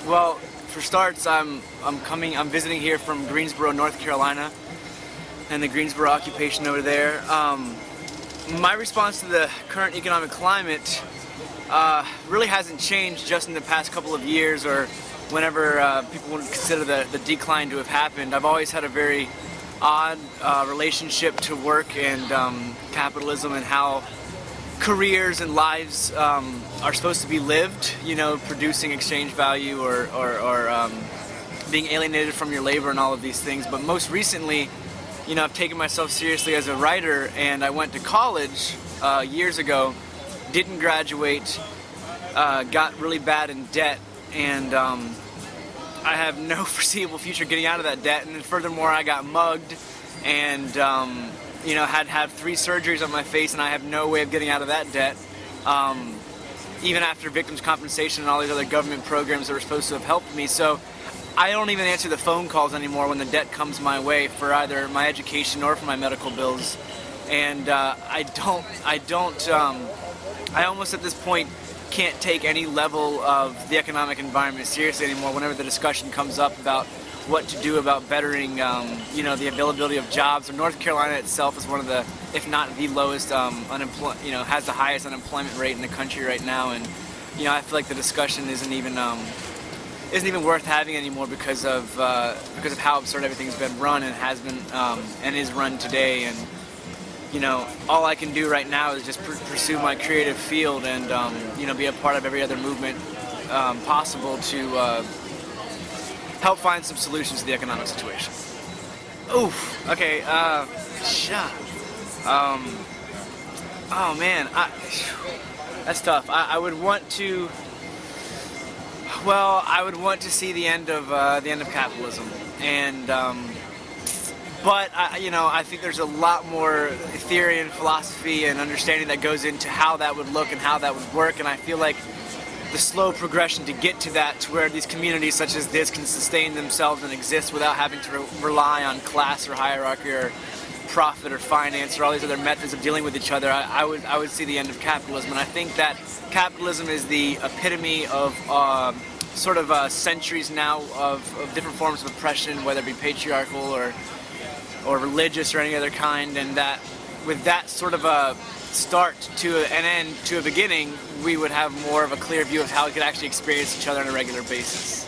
Well, for starts, I'm visiting here from Greensboro, North Carolina, and the Greensboro occupation over there. My response to the current economic climate really hasn't changed just in the past couple of years or whenever people would consider the decline to have happened. I've always had a very odd relationship to work and capitalism and how careers and lives are supposed to be lived, you know, producing exchange value or being alienated from your labor and all of these things. But most recently, you know, I've taken myself seriously as a writer, and I went to college years ago, didn't graduate, got really bad in debt, and I have no foreseeable future getting out of that debt. And then furthermore, I got mugged and you know, had 3 surgeries on my face, and I have no way of getting out of that debt, even after victims' compensation and all these other government programs that were supposed to have helped me. So I don't even answer the phone calls anymore when the debt comes my way for either my education or for my medical bills. And I almost at this point can't take any level of the economic environment seriously anymore whenever the discussion comes up about what to do about bettering, you know, the availability of jobs. North Carolina itself is one of the, if not the lowest, has the highest unemployment rate in the country right now, and you know, I feel like the discussion isn't even worth having anymore because of how absurd everything's been run and has been and is run today. And you know, all I can do right now is just pursue my creative field and you know, be a part of every other movement possible to help find some solutions to the economic situation. Oof. Okay. Oh man, that's tough. I would want to. Well, I would want to see the end of capitalism, and but you know, I think there's a lot more theory and philosophy and understanding that goes into how that would look and how that would work, and I feel like the slow progression to get to that, to where these communities such as this can sustain themselves and exist without having to rely on class or hierarchy or profit or finance or all these other methods of dealing with each other, I would see the end of capitalism. And I think that capitalism is the epitome of sort of centuries now of different forms of oppression, whether it be patriarchal or religious or any other kind, and that with that sort of a start to an end to a beginning, we would have more of a clear view of how we could actually experience each other on a regular basis.